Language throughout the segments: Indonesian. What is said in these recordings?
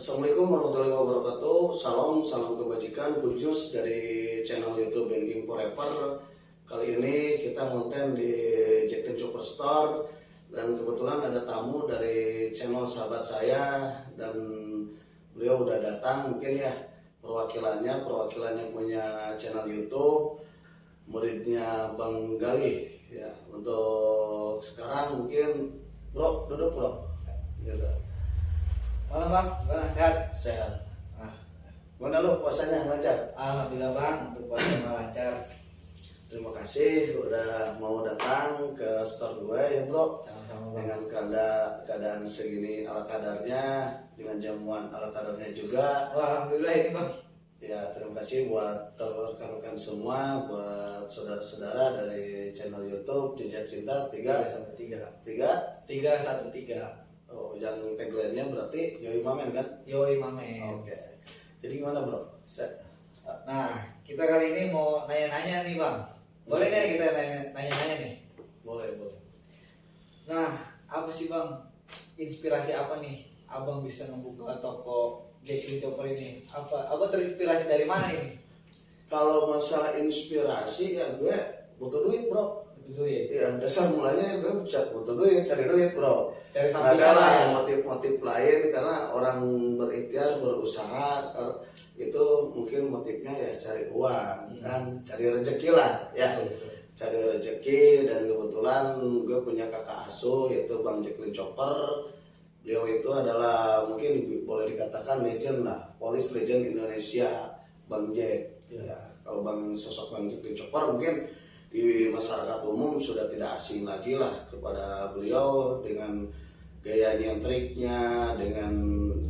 Assalamualaikum warahmatullahi wabarakatuh. Salam kebajikan, good news dari channel YouTube Banking Forever. Kali ini kita konten di Jacklin Superstore dan kebetulan ada tamu dari channel sahabat saya dan beliau udah datang mungkin ya perwakilannya punya channel YouTube, muridnya Bang Galih ya. Untuk sekarang mungkin bro duduk bro gitu. Malam bang, gimana sehat? Sehat. Ah, Mana lo puasanya lancar? alhamdulillah bang, untuk puasa lancar. Terima kasih udah mau datang ke store gue ya bro. Sama-sama bang. Dengan keadaan segini ala kadarnya, dengan jamuan ala kadarnya juga. Wah, alhamdulillah ini bang. Ya terima kasih buat rekan-rekan semua, buat saudara-saudara dari channel YouTube Jejak Cinta 313. 313. Oh, yang tagline-nya berarti Yoi Mamen kan? Yoi mame. Oke. Jadi gimana bro? Nah, kita kali ini mau nanya-nanya nih bang. Boleh nggak kita nanya-nanya nih? Boleh. Nah, apa sih bang? Inspirasi apa nih? Abang bisa membuka toko Jacklin Chopper ini? Apa terinspirasi dari mana ini? Kalau masalah inspirasi ya gue butuh duit bro. Itu duit. Iya, dasar mulanya gue butuh duit, cari duit bro. Cari Nggak sampingan ada lah ya. motif-motif lain karena orang berikhtiar berusaha itu mungkin motifnya ya cari uang kan, cari rezeki lah ya. Betul. Cari rezeki dan kebetulan gue punya kakak asuh yaitu Bang Jacklin Chopper. Beliau itu adalah mungkin boleh dikatakan legend lah, police legend Indonesia, Bang Jack. Ya, kalau sosok Bang Jacklin Chopper mungkin di masyarakat umum sudah tidak asing lagi lah kepada beliau dengan gaya nyentriknya, dengan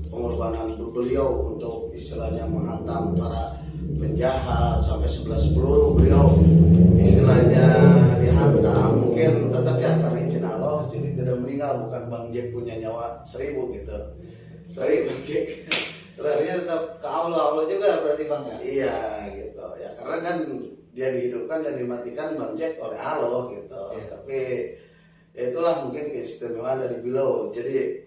pengorbanan beliau untuk istilahnya menghantam para penjahat sampai 11 peluru beliau istilahnya dihantam, mungkin tetap ya karena izin Allah jadi tidak meninggal, bukan Bang Jack punya nyawa 1000 gitu. Sorry Bang Jack. Terusnya tetap ke Allah juga berarti bang ya? Iya gitu ya, karena kan dia dihidupkan dan dimatikan Bang Jack oleh Allah gitu. Tapi ya itulah mungkin keistimewaan dari beliau. Jadi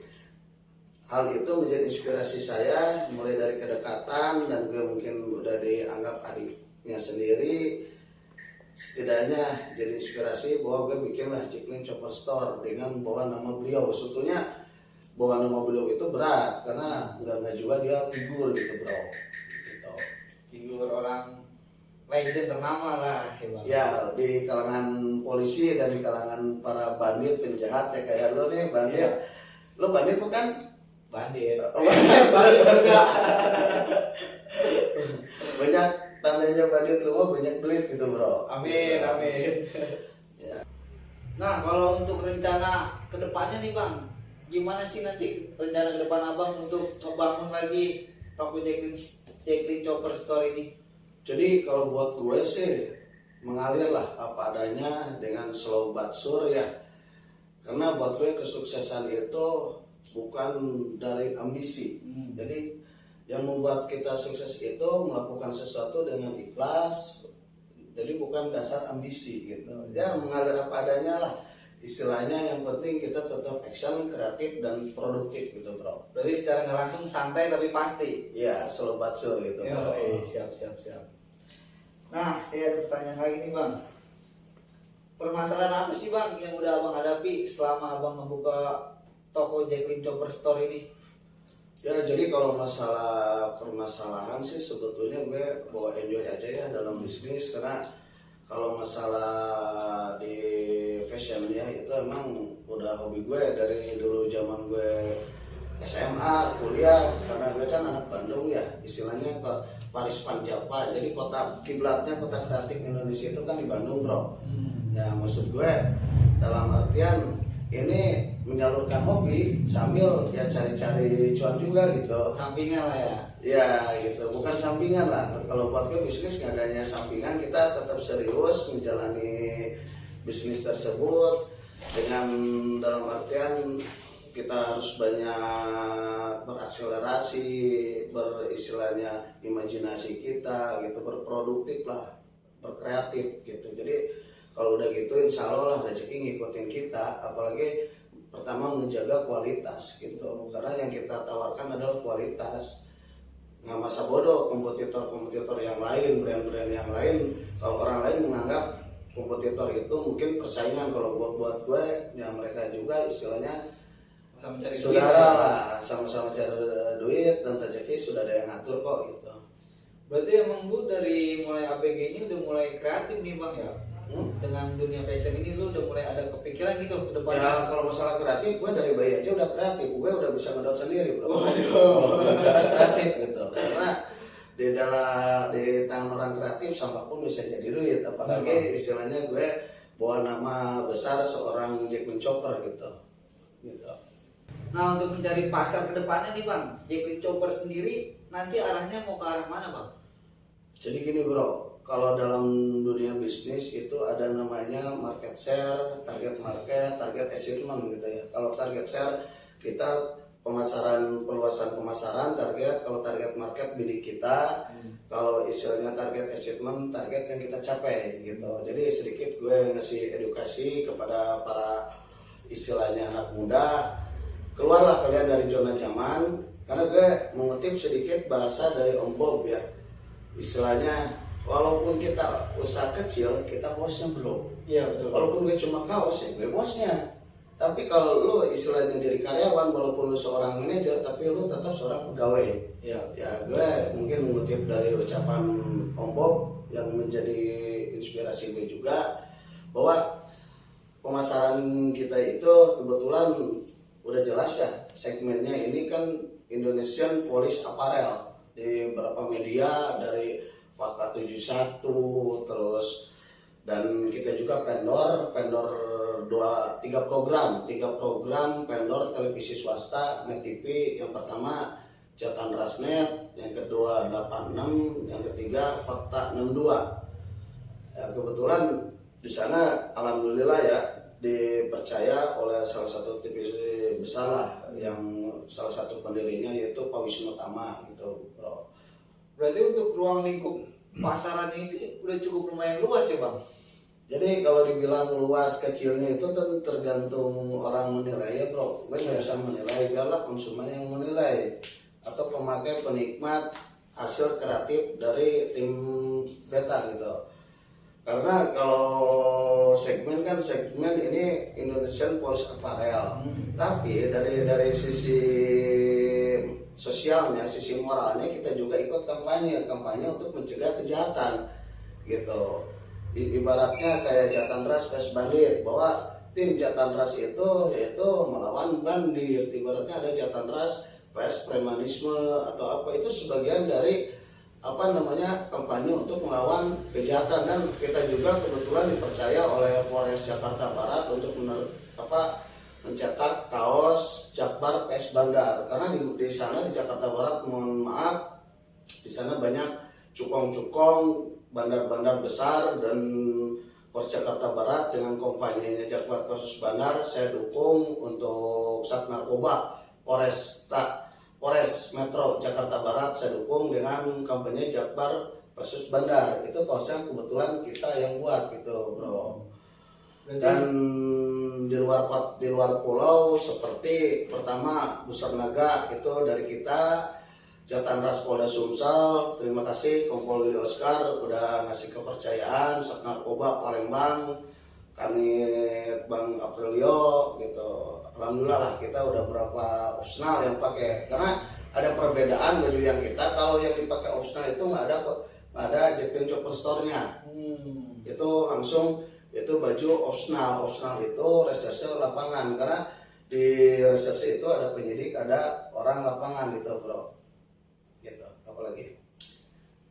hal itu menjadi inspirasi saya mulai dari kedekatan dan gue mungkin udah dianggap adiknya sendiri. Setidaknya jadi inspirasi bahwa gue bikinlah Jacklin Chopper Store dengan bawa nama beliau. Sebetulnya bawa nama beliau itu berat karena enggak juga dia figur gitu bro. Gitu. Figur orang legend ternama lah ya bang. Ya di kalangan polisi dan di kalangan para bandit penjahat ya kayak lo nih bandit. Lo bandit bukan? Bandit. Banyak tandanya bandit lo mah banyak duit gitu bro. Amin. Ya. Nah kalau untuk rencana kedepannya nih bang, gimana sih nanti rencana ke depan abang untuk ngebangun lagi toko Jacklin Chopper Store ini? Jadi kalau buat gue sih mengalir lah apa adanya dengan slow but sure ya. Karena buat gue kesuksesan itu bukan dari ambisi. Jadi yang membuat kita sukses itu melakukan sesuatu dengan ikhlas. Jadi bukan dasar ambisi gitu. Ya mengalir apa adanya lah. Istilahnya yang penting kita tetap action, kreatif dan produktif gitu bro. Berarti secara nggak langsung santai tapi pasti. Ya slow but sure gitu bro. Siap. Nah saya ada pertanyaan lagi nih bang. Permasalahan apa sih bang yang udah abang hadapi selama abang membuka toko Jacklin Chopper Store ini? Ya jadi kalau masalah permasalahan sih sebetulnya gue bawa enjoy aja ya dalam bisnis, karena kalau masalah di fashion ya itu emang udah hobi gue dari dulu zaman gue SMA, kuliah, karena gue kan anak Bandung ya, istilahnya ke Paris Panjapa, jadi kota kiblatnya kota kreatif Indonesia itu kan di Bandung bro. Ya maksud gue dalam artian ini menyalurkan hobi sambil ya cari-cari cuan juga gitu. Sampingan lah ya. Ya gitu, bukan sampingan lah. Kalau buat gue bisnis nggak adanya sampingan, kita tetap serius menjalani bisnis tersebut dengan dalam artian kita harus banyak berakselerasi, beristilahnya imajinasi kita gitu, berproduktif lah, berkreatif gitu. Jadi kalau udah gitu insya Allah lah rezeki ngikutin kita, apalagi pertama menjaga kualitas gitu, karena yang kita tawarkan adalah kualitas. Nggak masa bodoh kompetitor yang lain, brand-brand yang lain, kalau orang lain menganggap kompetitor itu mungkin persaingan, kalau buat gue ya mereka juga istilahnya Sama cari saudara duit. lah, sama-sama cari duit dan rezeki sudah ada yang ngatur kok gitu. Berarti emang lu dari mulai ABG ini udah mulai kreatif nih bang ya? Dengan dunia fashion ini lu udah mulai ada kepikiran gitu ke depan? Ya kalau masalah kreatif, gue dari bayi aja udah kreatif, gue udah bisa ngedot sendiri bro. Waduh. Kreatif gitu, karena di tangan orang kreatif sampah pun bisa jadi duit, apalagi istilahnya gue bawa nama besar seorang Jacqueline Chopper gitu. Nah untuk mencari pasar ke depannya nih bang, Jacqueline Chopper sendiri nanti arahnya mau ke arah mana bang? Jadi gini bro, kalau dalam dunia bisnis itu ada namanya market share, target market, target achievement gitu ya. Kalau target share kita perluasan pemasaran, target. Kalau target market bidik kita, kalau istilahnya target achievement, target yang kita capai gitu. Jadi sedikit gue ngasih edukasi kepada para istilahnya anak muda, keluarlah kalian dari zona nyaman, karena gue mengutip sedikit bahasa dari Om Bob ya, istilahnya walaupun kita usaha kecil, kita bosnya bro. Iya betul. Walaupun gue cuma kaos ya gue bosnya. Tapi kalau lu istilahnya jadi karyawan, walaupun lu seorang manajer, tapi lu tetap seorang pegawai. Iya. Ya gue mungkin mengutip dari ucapan Om Bob yang menjadi inspirasi gue juga, bahwa pemasaran kita itu kebetulan udah jelas ya segmennya ini kan Indonesian Police Apparel di beberapa media dari Fakta 71 terus, dan kita juga vendor tiga program vendor televisi swasta Net TV. Yang pertama Jatan Rasnet, yang kedua 86, yang ketiga Fakta 62. Ya, kebetulan di sana alhamdulillah ya dipercaya oleh salah satu TV besar lah, yang salah satu pendirinya yaitu Pak Wisnu Tama gitu bro. Berarti untuk ruang lingkup pasaran ini udah cukup lumayan luas ya bang? Jadi kalau dibilang luas kecilnya itu tergantung orang menilai ya bro. Gue nggak bisa menilai, biarlah konsumen yang menilai atau pemakai penikmat hasil kreatif dari tim beta gitu. Karena kalau segmen ini Indonesian Police Apparel, tapi dari sisi sosialnya, sisi moralnya kita juga ikut kampanye untuk mencegah kejahatan gitu. Ibaratnya kayak Jatan Ras Pes Bandit, bahwa tim Jatan Ras itu yaitu melawan bandit. Ibaratnya ada Jatan Ras Pes Premanisme atau apa, itu sebagian dari kampanye untuk melawan kejahatan. Dan kita juga kebetulan dipercaya oleh Polres Jakarta Barat untuk mencetak kaos Jakbar PS Bandar, karena di sana di Jakarta Barat, mohon maaf, di sana banyak cukong-cukong bandar-bandar besar, dan Polres Jakarta Barat dengan kampanyenya Jakbar versus Bandar, saya dukung untuk Sat Narkoba Polres Metro Jakarta Barat, saya dukung dengan kampanye Jakbar versus Bandar. Itu kaosnya kebetulan kita yang buat gitu bro. Dan di luar pulau seperti pertama Busar Naga itu dari kita, Jatan Ras Polda Sumsel, terima kasih Kompol Willy Oscar udah ngasih kepercayaan. Sat Narkoba Palembang, Kanit Bang Aprilio gitu. Alhamdulillah lah kita udah berapa opsional yang pakai, karena ada perbedaan baju yang kita, kalau yang dipakai opsional itu nggak ada Jacqueline Chopper Store-nya. Itu langsung itu baju opsional itu reserse lapangan, karena di reserse itu ada penyidik, ada orang lapangan gitu bro. Gitu, apalagi.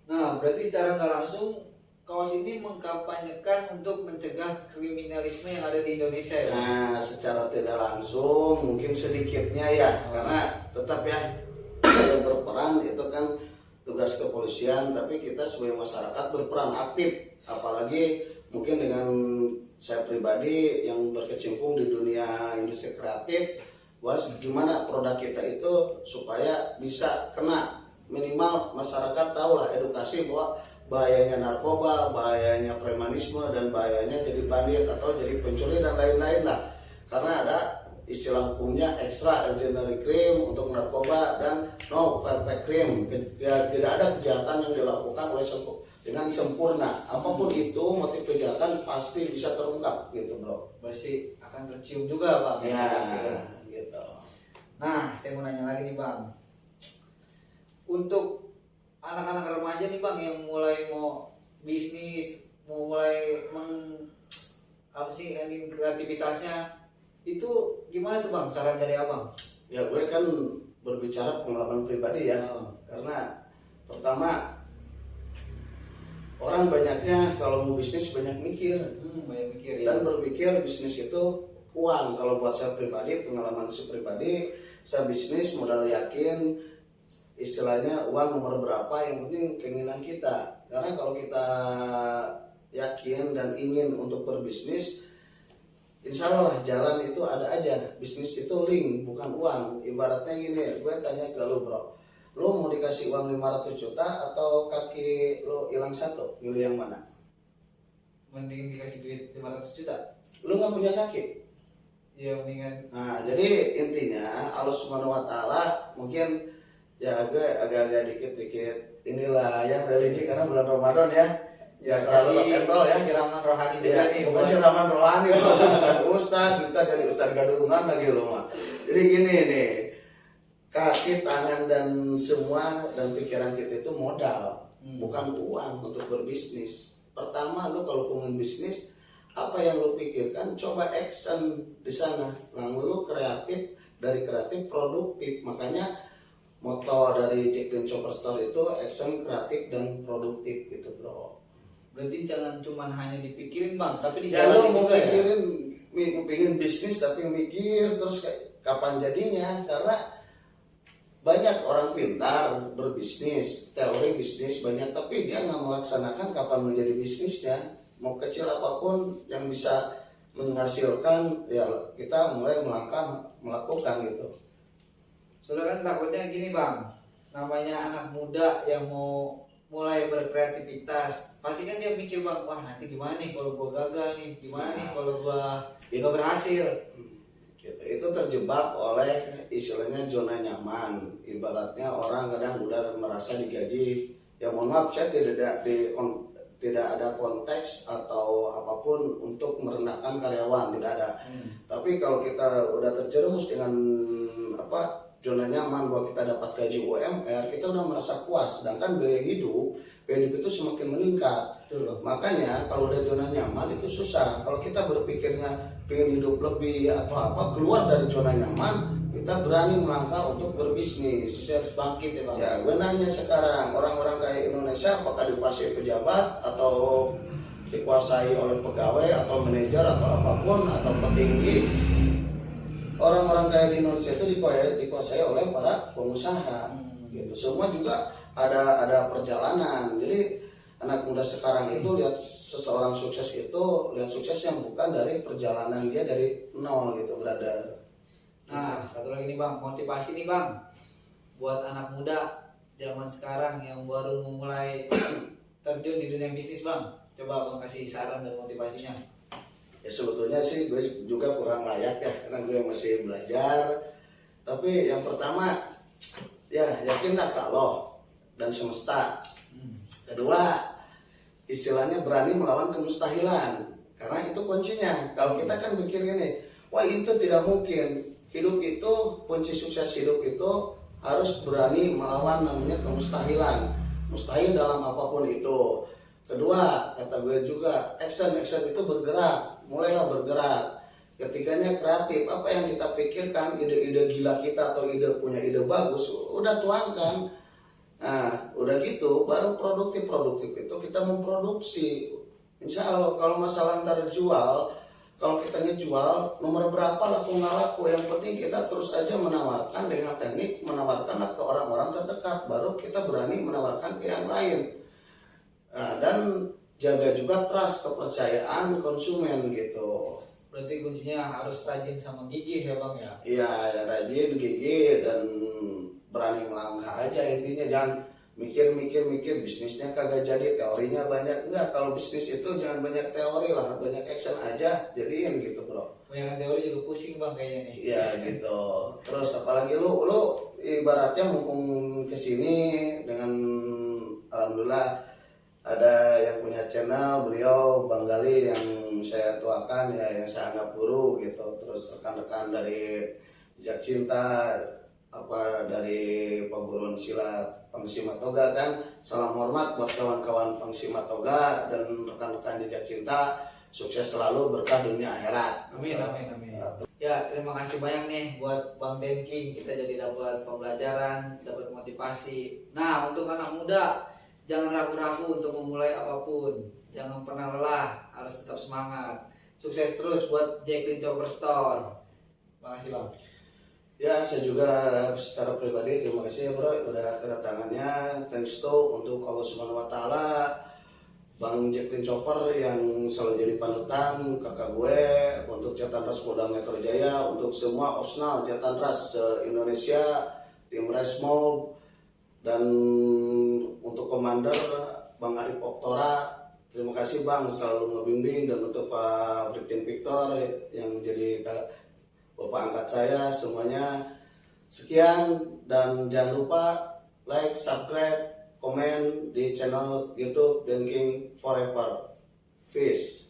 Nah berarti secara nggak langsung kaos ini mengkampanyekan untuk mencegah kriminalisme yang ada di Indonesia ya? Nah secara tidak langsung mungkin sedikitnya ya, karena tetap ya yang berperan itu kan tugas kepolisian, tapi kita sebagai masyarakat berperan aktif, apalagi mungkin dengan saya pribadi yang berkecimpung di dunia industri kreatif, gimana produk kita itu supaya bisa kena, minimal masyarakat tahu lah, edukasi bahwa bahayanya narkoba, bahayanya premanisme, dan bahayanya jadi bandit atau jadi pencuri dan lain-lain lah. Karena ada istilah hukumnya extraordinary crime untuk narkoba dan no perfect crime. Tidak ada kejahatan yang dilakukan oleh dengan sempurna. Apapun itu motif kejahatan pasti bisa terungkap gitu bro. Pasti akan tercium juga bang. Ya gitu. Nah saya mau nanya lagi nih bang, untuk anak-anak remaja nih bang yang mulai mau bisnis, mau mulai apa sih ending kreativitasnya, itu gimana tuh bang saran dari abang? Ya gue kan berbicara pengalaman pribadi ya. Karena pertama orang banyaknya kalau mau bisnis banyak mikir. Banyak mikir ya. Dan berpikir bisnis itu uang. Kalau buat saya pribadi, pengalaman saya pribadi, saya bisnis modal yakin, istilahnya uang nomor berapa, yang penting keinginan kita. Karena kalau kita yakin dan ingin untuk berbisnis, insya Allah jalan itu ada aja. Bisnis itu link, bukan uang. Ibaratnya gini, gue tanya ke lu bro, lu mau dikasih uang 500 juta atau kaki lu hilang satu, milih yang mana? Mending dikasih duit 500 juta. Lu nggak punya kaki. Ya mendingan. Nah, jadi intinya Allah Subhanahu wa taala mungkin ya agak-agak dikit-dikit inilah ya religi karena bulan Ramadan ya. Ya terlalu rock and roll ya. Siraman rohani juga Ya, nih. bukan siraman rohani, bukan ustaz, kita jadi ustaz gadurungan lagi loh mah. Jadi gini nih, kaki, tangan dan semua dan pikiran kita itu modal, bukan uang untuk berbisnis. Pertama lu kalau pengen bisnis, apa yang lu pikirkan, coba action di sana. Lalu lu kreatif, dari kreatif produktif. Makanya moto dari Jacqueline Chopper Store itu action, kreatif dan produktif gitu bro. Berarti jangan cuma hanya dipikirin bang, tapi Ya lu mau juga ya. mikirin, mau pengen bisnis tapi mikir terus kapan jadinya. Karena banyak orang pintar berbisnis, teori bisnis banyak, tapi dia nggak melaksanakan kapan menjadi bisnisnya. Mau kecil apapun yang bisa menghasilkan, ya kita mulai melakukan gitu. Soalnya kan takutnya gini bang, namanya anak muda yang mau mulai berkreativitas, pasti kan dia mikir bang, wah nanti gimana nih kalau gua gagal nih, gimana nih kalau gua nggak berhasil. Gitu. Itu terjebak oleh istilahnya zona nyaman. Ibaratnya orang kadang udah merasa digaji, ya mohon maaf saya tidak ada konteks atau apapun untuk merendahkan karyawan, tidak ada. Tapi kalau kita udah terjerumus dengan zona nyaman bahwa kita dapat gaji UMR, kita udah merasa puas. Sedangkan biaya hidup itu semakin meningkat. Betul. Makanya kalau udah zona nyaman itu susah. Kalau kita berpikirnya pengen hidup lebih atau apa, keluar dari zona nyaman, kita berani melangkah untuk berbisnis. Kita harus bangkit ya bang. Ya, gue nanya sekarang, orang-orang kayak Indonesia apakah dikuasai pejabat atau dikuasai oleh pegawai atau manajer atau apapun atau petinggi? Orang-orang kaya di Indonesia itu dikuasai oleh para pengusaha. Gitu. Semua juga ada perjalanan. Jadi anak muda sekarang itu lihat seseorang sukses itu lihat sukses yang bukan dari perjalanan dia dari nol gitu, brother. Nah, satu lagi nih bang, motivasi nih bang buat anak muda zaman sekarang yang baru memulai terjun di dunia bisnis bang. Coba bang kasih saran dan motivasinya. Ya sebetulnya sih gue juga kurang layak ya karena gue masih belajar. Tapi yang pertama ya yakinlah kalau dan semesta. Kedua istilahnya berani melawan kemustahilan, karena itu kuncinya. Kalau kita kan pikir gini, wah itu tidak mungkin. Hidup itu, kunci sukses hidup itu harus berani melawan namanya kemustahilan. Mustahil dalam apapun itu. Kedua, kata gue juga, action itu bergerak, mulailah bergerak. Ketiganya kreatif, apa yang kita pikirkan, ide-ide gila kita atau punya ide bagus, udah tuangkan. Nah, udah gitu, baru produktif itu kita memproduksi. Insya Allah, kalau masalah ntar jual, kalau kita ngejual, nomor berapa laku nggak laku, yang penting kita terus aja menawarkan dengan teknik, menawarkanlah ke orang-orang terdekat, baru kita berani menawarkan ke yang lain. Nah, dan jaga juga trust, kepercayaan konsumen gitu. Berarti kuncinya harus rajin sama gigih ya bang ya? Iya, ya, rajin, gigih, dan berani melangkah aja intinya. mikir bisnisnya kagak jadi, teorinya banyak. Enggak, kalau bisnis itu jangan banyak teori lah, banyak action aja, jadiin gitu bro. Banyak teori juga pusing bang kayaknya nih. Iya gitu. Terus apalagi lu ibaratnya mumpung kesini dengan alhamdulillah ada yang punya channel, beliau Bang Gali yang saya tuakan ya, yang saya anggap guru gitu. Terus rekan-rekan dari Jejak Cinta, apa dari perguruan silat Pangsimat Toga kan, salam hormat buat kawan-kawan Pangsimat Toga dan rekan-rekan Jejak Cinta, sukses selalu, berkah dunia akhirat. Amin. Ya, terima kasih banyak nih buat Bang Denking, kita jadi dapat pembelajaran, dapat motivasi. Nah, untuk anak muda, jangan ragu-ragu untuk memulai apapun, jangan pernah lelah, harus tetap semangat. Sukses terus buat Jacklin Chopper Store. Terima kasih bang. Ya, saya juga secara pribadi terima kasih ya bro udah kedatangannya. Thanks to untuk Allah Subhanahu Wa Taala, Bang Jacklin Chopper yang selalu jadi panutan kakak gue untuk Jatan Ras Polda Metro Jaya, untuk semua opsional Jatan Ras se-Indonesia, tim Resmob, dan untuk komander Bang Arif Oktora. Terima kasih Bang selalu ngebimbing, dan untuk Pak Brigjen Victor yang jadi bapak angkat saya semuanya. Sekian, dan jangan lupa like, subscribe, komen di channel YouTube Denking Forever. Peace.